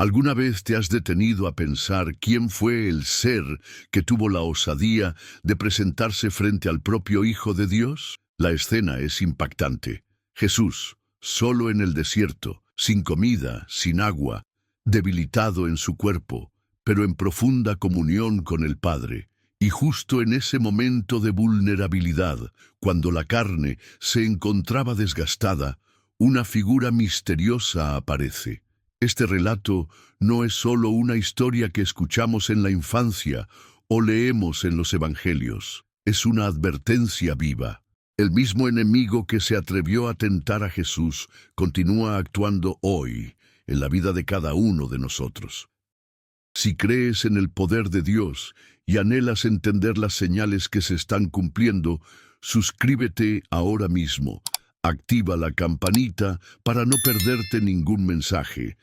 ¿Alguna vez te has detenido a pensar quién fue el ser que tuvo la osadía de presentarse frente al propio Hijo de Dios? La escena es impactante. Jesús, solo en el desierto, sin comida, sin agua, debilitado en su cuerpo, pero en profunda comunión con el Padre. Y justo en ese momento de vulnerabilidad, cuando la carne se encontraba desgastada, una figura misteriosa aparece. Este relato no es solo una historia que escuchamos en la infancia o leemos en los evangelios. Es una advertencia viva. El mismo enemigo que se atrevió a tentar a Jesús continúa actuando hoy en la vida de cada uno de nosotros. Si crees en el poder de Dios y anhelas entender las señales que se están cumpliendo, suscríbete ahora mismo. Activa la campanita para no perderte ningún mensaje.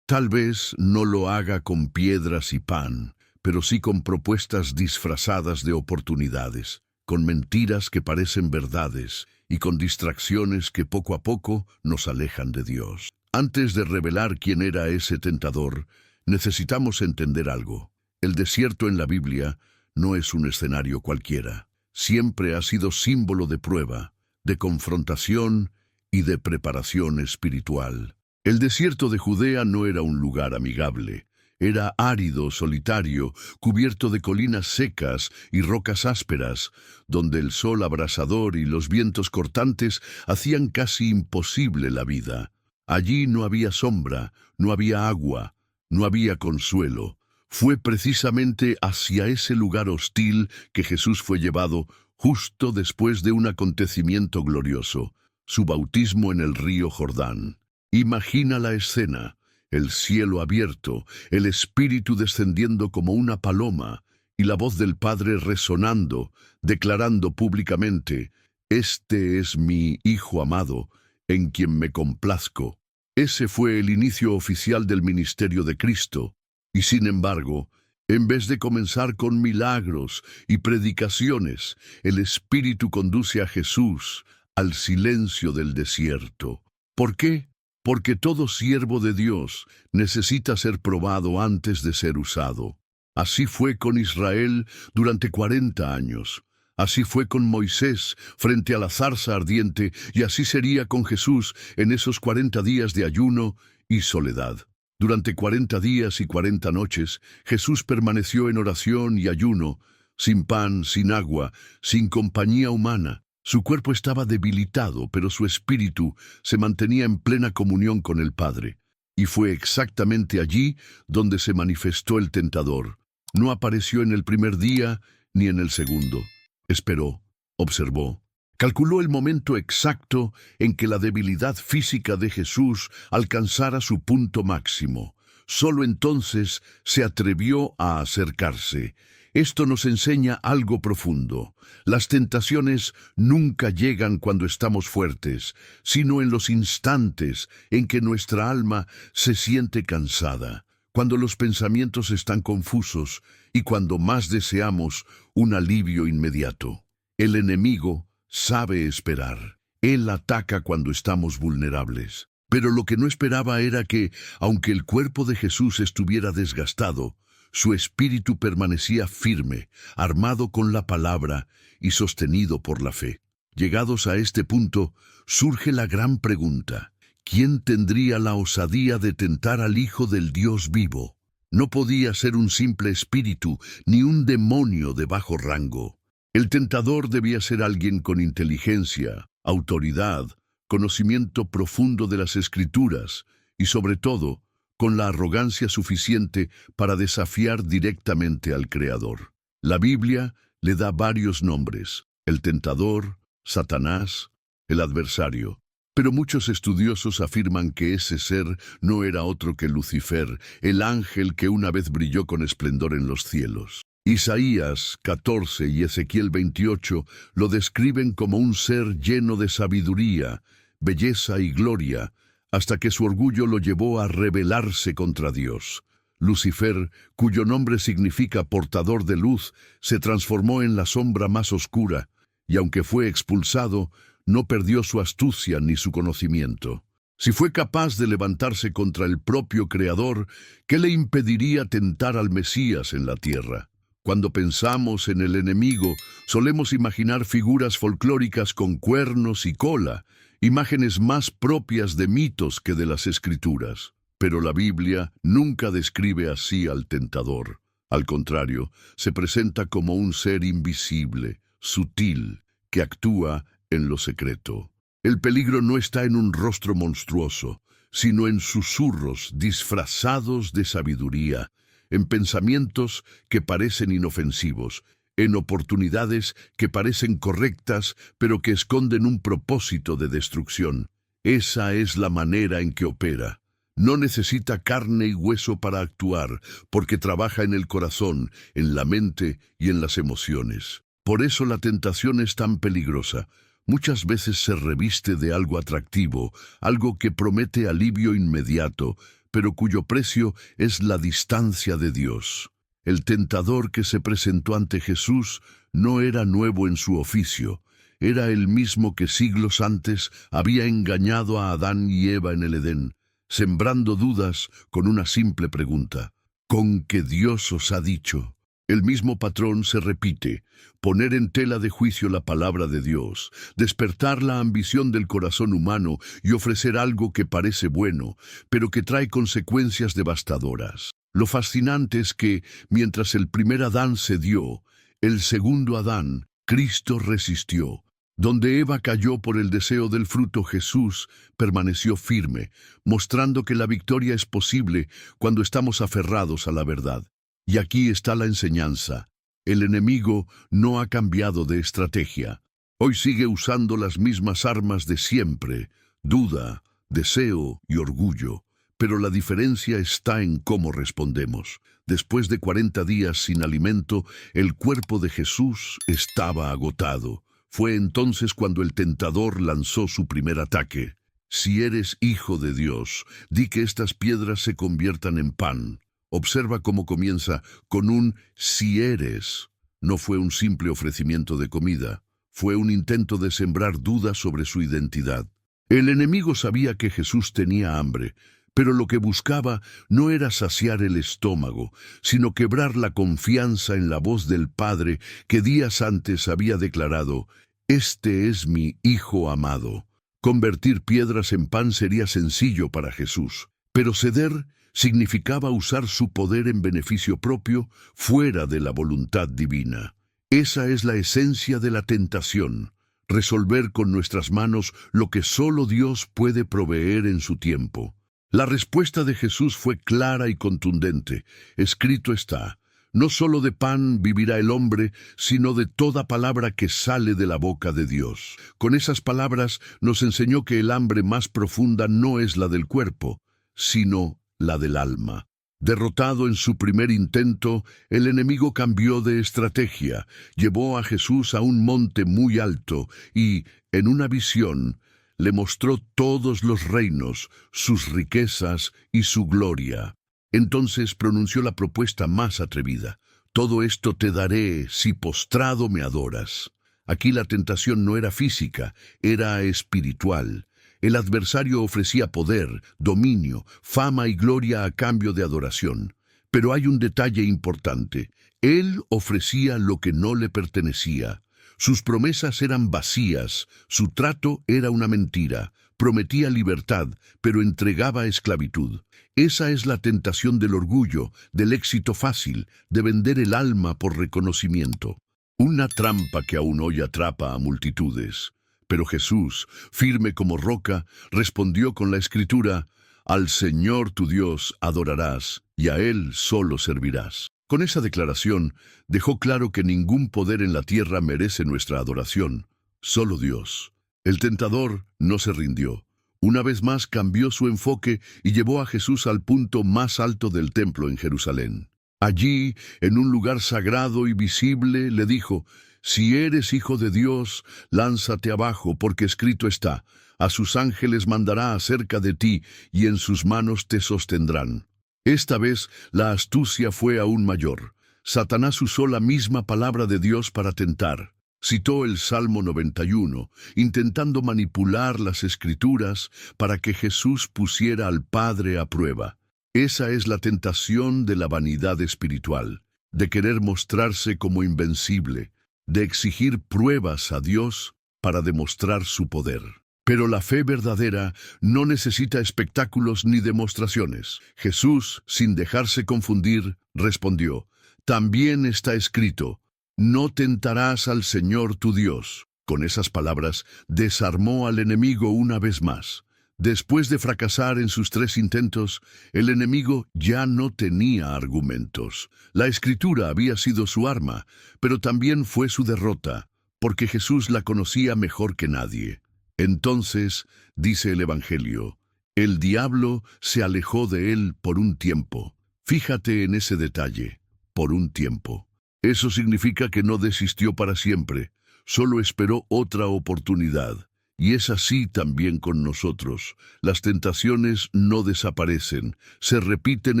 Tal vez no lo haga con piedras y pan, pero sí con propuestas disfrazadas de oportunidades, con mentiras que parecen verdades y con distracciones que poco a poco nos alejan de Dios. Antes de revelar quién era ese tentador, necesitamos entender algo. El desierto en la Biblia no es un escenario cualquiera. Siempre ha sido símbolo de prueba, de confrontación y de preparación espiritual. El desierto de Judea no era un lugar amigable. Era árido, solitario, cubierto de colinas secas y rocas ásperas, donde el sol abrasador y los vientos cortantes hacían casi imposible la vida. Allí no había sombra, no había agua, no había consuelo. Fue precisamente hacia ese lugar hostil que Jesús fue llevado justo después de un acontecimiento glorioso, su bautismo en el río Jordán. Imagina la escena, el cielo abierto, el Espíritu descendiendo como una paloma y la voz del Padre resonando, declarando públicamente: «Este es mi Hijo amado, en quien me complazco». Ese fue el inicio oficial del ministerio de Cristo, y sin embargo, en vez de comenzar con milagros y predicaciones, el Espíritu conduce a Jesús al silencio del desierto. ¿Por qué? Porque todo siervo de Dios necesita ser probado antes de ser usado. Así fue con Israel durante 40 años. Así fue con Moisés frente a la zarza ardiente, y así sería con Jesús en esos 40 días de ayuno y soledad. Durante 40 días y 40 noches, Jesús permaneció en oración y ayuno, sin pan, sin agua, sin compañía humana. Su cuerpo estaba debilitado, pero su espíritu se mantenía en plena comunión con el Padre. Y fue exactamente allí donde se manifestó el tentador. No apareció en el primer día ni en el segundo. Esperó, observó, calculó el momento exacto en que la debilidad física de Jesús alcanzara su punto máximo. Solo entonces se atrevió a acercarse. Esto nos enseña algo profundo. Las tentaciones nunca llegan cuando estamos fuertes, sino en los instantes en que nuestra alma se siente cansada, cuando los pensamientos están confusos y cuando más deseamos un alivio inmediato. El enemigo sabe esperar. Él ataca cuando estamos vulnerables. Pero lo que no esperaba era que, aunque el cuerpo de Jesús estuviera desgastado, su espíritu permanecía firme, armado con la palabra y sostenido por la fe. Llegados a este punto, surge la gran pregunta: ¿quién tendría la osadía de tentar al Hijo del Dios vivo? No podía ser un simple espíritu, ni un demonio de bajo rango. El tentador debía ser alguien con inteligencia, autoridad, conocimiento profundo de las Escrituras y, sobre todo, con la arrogancia suficiente para desafiar directamente al Creador. La Biblia le da varios nombres: el tentador, Satanás, el adversario. Pero muchos estudiosos afirman que ese ser no era otro que Lucifer, el ángel que una vez brilló con esplendor en los cielos. Isaías 14 y Ezequiel 28 lo describen como un ser lleno de sabiduría, belleza y gloria, hasta que su orgullo lo llevó a rebelarse contra Dios. Lucifer, cuyo nombre significa portador de luz, se transformó en la sombra más oscura, y aunque fue expulsado, no perdió su astucia ni su conocimiento. Si fue capaz de levantarse contra el propio Creador, ¿qué le impediría tentar al Mesías en la tierra? Cuando pensamos en el enemigo, solemos imaginar figuras folclóricas con cuernos y cola, imágenes más propias de mitos que de las Escrituras. Pero la Biblia nunca describe así al tentador. Al contrario, se presenta como un ser invisible, sutil, que actúa en lo secreto. El peligro no está en un rostro monstruoso, sino en susurros disfrazados de sabiduría, en pensamientos que parecen inofensivos, en oportunidades que parecen correctas, pero que esconden un propósito de destrucción. Esa es la manera en que opera. No necesita carne y hueso para actuar, porque trabaja en el corazón, en la mente y en las emociones. Por eso la tentación es tan peligrosa. Muchas veces se reviste de algo atractivo, algo que promete alivio inmediato, pero cuyo precio es la distancia de Dios. El tentador que se presentó ante Jesús no era nuevo en su oficio. Era el mismo que siglos antes había engañado a Adán y Eva en el Edén, sembrando dudas con una simple pregunta: ¿con qué Dios os ha dicho? El mismo patrón se repite: poner en tela de juicio la palabra de Dios, despertar la ambición del corazón humano y ofrecer algo que parece bueno, pero que trae consecuencias devastadoras. Lo fascinante es que, mientras el primer Adán cedió, el segundo Adán, Cristo, resistió. Donde Eva cayó por el deseo del fruto, Jesús permaneció firme, mostrando que la victoria es posible cuando estamos aferrados a la verdad. Y aquí está la enseñanza. El enemigo no ha cambiado de estrategia. Hoy sigue usando las mismas armas de siempre: duda, deseo y orgullo. Pero la diferencia está en cómo respondemos. Después de 40 días sin alimento, el cuerpo de Jesús estaba agotado. Fue entonces cuando el tentador lanzó su primer ataque. Si eres hijo de Dios, di que estas piedras se conviertan en pan. Observa cómo comienza con un «si eres». No fue un simple ofrecimiento de comida, fue un intento de sembrar dudas sobre su identidad. El enemigo sabía que Jesús tenía hambre, pero lo que buscaba no era saciar el estómago, sino quebrar la confianza en la voz del Padre que días antes había declarado: «Este es mi Hijo amado». Convertir piedras en pan sería sencillo para Jesús, pero ceder significaba usar su poder en beneficio propio, fuera de la voluntad divina. Esa es la esencia de la tentación: resolver con nuestras manos lo que solo Dios puede proveer en su tiempo. La respuesta de Jesús fue clara y contundente. Escrito está: no solo de pan vivirá el hombre, sino de toda palabra que sale de la boca de Dios. Con esas palabras nos enseñó que el hambre más profunda no es la del cuerpo, sino la del alma. Derrotado en su primer intento, el enemigo cambió de estrategia, llevó a Jesús a un monte muy alto y, en una visión, le mostró todos los reinos, sus riquezas y su gloria. Entonces pronunció la propuesta más atrevida: «Todo esto te daré si postrado me adoras». Aquí la tentación no era física, era espiritual. El adversario ofrecía poder, dominio, fama y gloria a cambio de adoración. Pero hay un detalle importante: él ofrecía lo que no le pertenecía. Sus promesas eran vacías, su trato era una mentira. Prometía libertad, pero entregaba esclavitud. Esa es la tentación del orgullo, del éxito fácil, de vender el alma por reconocimiento. Una trampa que aún hoy atrapa a multitudes. Pero Jesús, firme como roca, respondió con la Escritura: «Al Señor tu Dios adorarás, y a Él solo servirás». Con esa declaración, dejó claro que ningún poder en la tierra merece nuestra adoración, solo Dios. El tentador no se rindió. Una vez más cambió su enfoque y llevó a Jesús al punto más alto del templo en Jerusalén. Allí, en un lugar sagrado y visible, le dijo: «Si eres hijo de Dios, lánzate abajo, porque escrito está: a sus ángeles mandará acerca de ti, y en sus manos te sostendrán». Esta vez la astucia fue aún mayor. Satanás usó la misma palabra de Dios para tentar. Citó el Salmo 91, intentando manipular las Escrituras para que Jesús pusiera al Padre a prueba. Esa es la tentación de la vanidad espiritual, de querer mostrarse como invencible, de exigir pruebas a Dios para demostrar su poder. Pero la fe verdadera no necesita espectáculos ni demostraciones. Jesús, sin dejarse confundir, respondió: «También está escrito, no tentarás al Señor tu Dios». Con esas palabras, desarmó al enemigo una vez más. Después de fracasar en sus 3 intentos, el enemigo ya no tenía argumentos. La Escritura había sido su arma, pero también fue su derrota, porque Jesús la conocía mejor que nadie. Entonces, dice el Evangelio, el diablo se alejó de él por un tiempo. Fíjate en ese detalle, por un tiempo. Eso significa que no desistió para siempre, solo esperó otra oportunidad. Y es así también con nosotros. Las tentaciones no desaparecen, se repiten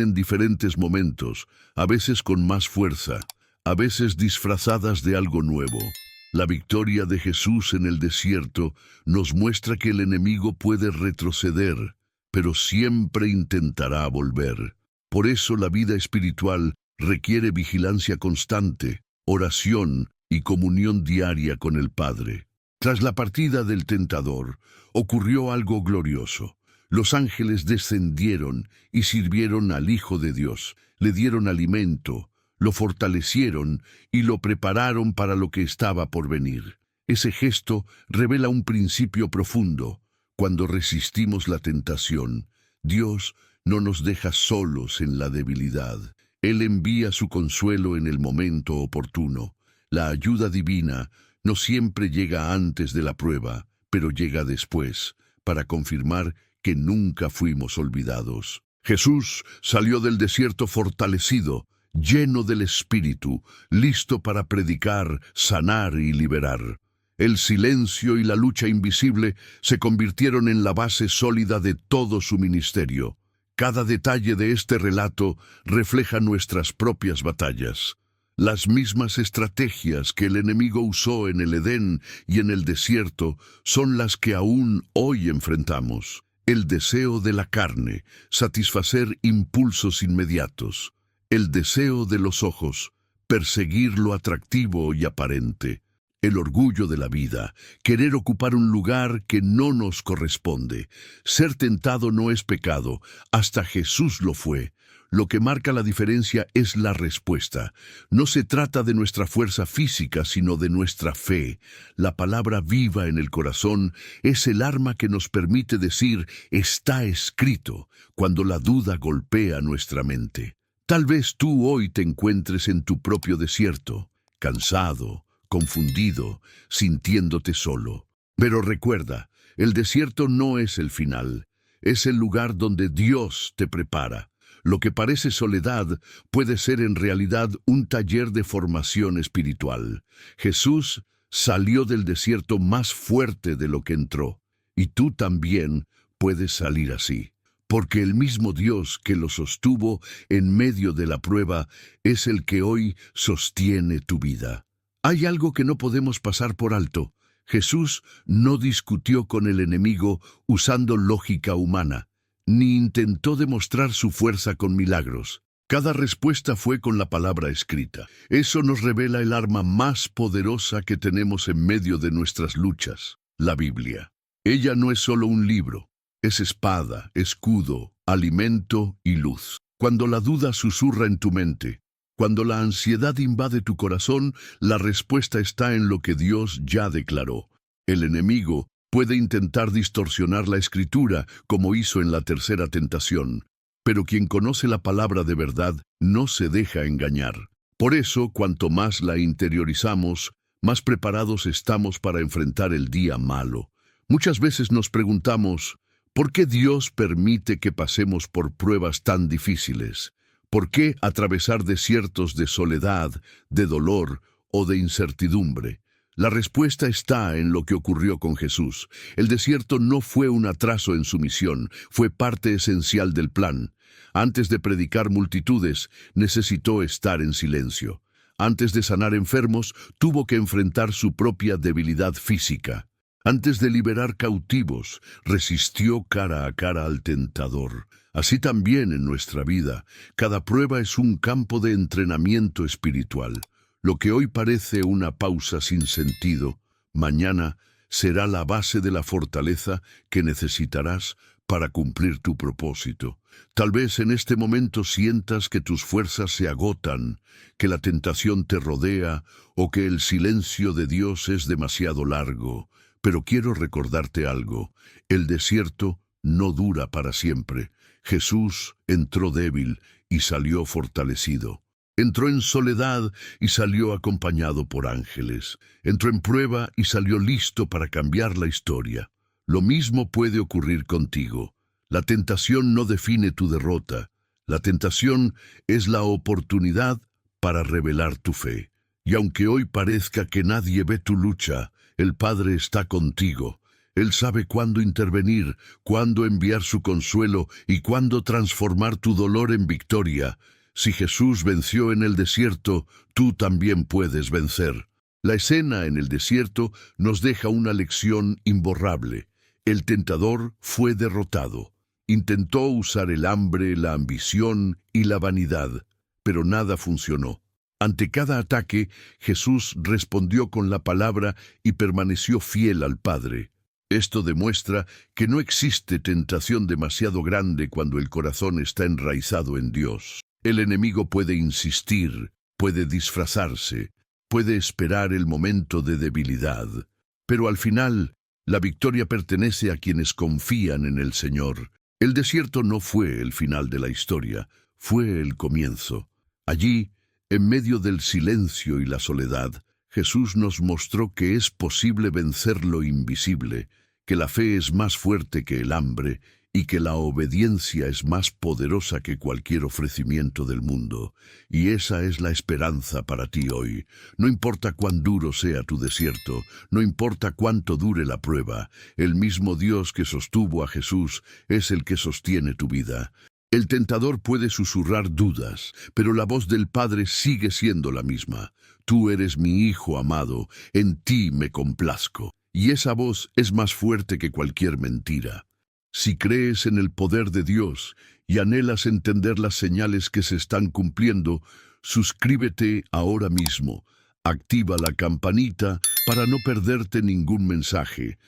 en diferentes momentos, a veces con más fuerza, a veces disfrazadas de algo nuevo. La victoria de Jesús en el desierto nos muestra que el enemigo puede retroceder, pero siempre intentará volver. Por eso la vida espiritual requiere vigilancia constante, oración y comunión diaria con el Padre. Tras la partida del tentador, ocurrió algo glorioso. Los ángeles descendieron y sirvieron al Hijo de Dios, le dieron alimento, lo fortalecieron y lo prepararon para lo que estaba por venir. Ese gesto revela un principio profundo. Cuando resistimos la tentación, Dios no nos deja solos en la debilidad. Él envía su consuelo en el momento oportuno. La ayuda divina no siempre llega antes de la prueba, pero llega después, para confirmar que nunca fuimos olvidados. Jesús salió del desierto fortalecido, lleno del Espíritu, listo para predicar, sanar y liberar. El silencio y la lucha invisible se convirtieron en la base sólida de todo su ministerio. Cada detalle de este relato refleja nuestras propias batallas. Las mismas estrategias que el enemigo usó en el Edén y en el desierto son las que aún hoy enfrentamos. El deseo de la carne, satisfacer impulsos inmediatos. El deseo de los ojos, perseguir lo atractivo y aparente. El orgullo de la vida, querer ocupar un lugar que no nos corresponde. Ser tentado no es pecado, hasta Jesús lo fue. Lo que marca la diferencia es la respuesta. No se trata de nuestra fuerza física, sino de nuestra fe. La palabra viva en el corazón es el arma que nos permite decir «está escrito» cuando la duda golpea nuestra mente. Tal vez tú hoy te encuentres en tu propio desierto, cansado, confundido, sintiéndote solo. Pero recuerda, el desierto no es el final, es el lugar donde Dios te prepara. Lo que parece soledad puede ser en realidad un taller de formación espiritual. Jesús salió del desierto más fuerte de lo que entró, y tú también puedes salir así, porque el mismo Dios que lo sostuvo en medio de la prueba es el que hoy sostiene tu vida. Hay algo que no podemos pasar por alto. Jesús no discutió con el enemigo usando lógica humana, ni intentó demostrar su fuerza con milagros. Cada respuesta fue con la palabra escrita. Eso nos revela el arma más poderosa que tenemos en medio de nuestras luchas, la Biblia. Ella no es solo un libro, es espada, escudo, alimento y luz. Cuando la duda susurra en tu mente, cuando la ansiedad invade tu corazón, la respuesta está en lo que Dios ya declaró. El enemigo puede intentar distorsionar la Escritura, como hizo en la tercera tentación, pero quien conoce la palabra de verdad no se deja engañar. Por eso, cuanto más la interiorizamos, más preparados estamos para enfrentar el día malo. Muchas veces nos preguntamos, ¿por qué Dios permite que pasemos por pruebas tan difíciles? ¿Por qué atravesar desiertos de soledad, de dolor o de incertidumbre? La respuesta está en lo que ocurrió con Jesús. El desierto no fue un atraso en su misión, fue parte esencial del plan. Antes de predicar multitudes, necesitó estar en silencio. Antes de sanar enfermos, tuvo que enfrentar su propia debilidad física. Antes de liberar cautivos, resistió cara a cara al tentador. Así también en nuestra vida, cada prueba es un campo de entrenamiento espiritual. Lo que hoy parece una pausa sin sentido, mañana será la base de la fortaleza que necesitarás para cumplir tu propósito. Tal vez en este momento sientas que tus fuerzas se agotan, que la tentación te rodea o que el silencio de Dios es demasiado largo. Pero quiero recordarte algo, el desierto no dura para siempre. Jesús entró débil y salió fortalecido. Entró en soledad y salió acompañado por ángeles. Entró en prueba y salió listo para cambiar la historia. Lo mismo puede ocurrir contigo. La tentación no define tu derrota. La tentación es la oportunidad para revelar tu fe. Y aunque hoy parezca que nadie ve tu lucha, el Padre está contigo. Él sabe cuándo intervenir, cuándo enviar su consuelo y cuándo transformar tu dolor en victoria. Si Jesús venció en el desierto, tú también puedes vencer. La escena en el desierto nos deja una lección imborrable. El tentador fue derrotado. Intentó usar el hambre, la ambición y la vanidad, pero nada funcionó. Ante cada ataque, Jesús respondió con la palabra y permaneció fiel al Padre. Esto demuestra que no existe tentación demasiado grande cuando el corazón está enraizado en Dios. El enemigo puede insistir, puede disfrazarse, puede esperar el momento de debilidad, pero al final, la victoria pertenece a quienes confían en el Señor. El desierto no fue el final de la historia, fue el comienzo. Allí, en medio del silencio y la soledad, Jesús nos mostró que es posible vencer lo invisible, que la fe es más fuerte que el hambre y que la obediencia es más poderosa que cualquier ofrecimiento del mundo. Y esa es la esperanza para ti hoy. No importa cuán duro sea tu desierto, no importa cuánto dure la prueba, el mismo Dios que sostuvo a Jesús es el que sostiene tu vida. El tentador puede susurrar dudas, pero la voz del Padre sigue siendo la misma. Tú eres mi Hijo amado, en ti me complazco. Y esa voz es más fuerte que cualquier mentira. Si crees en el poder de Dios y anhelas entender las señales que se están cumpliendo, suscríbete ahora mismo. Activa la campanita para no perderte ningún mensaje.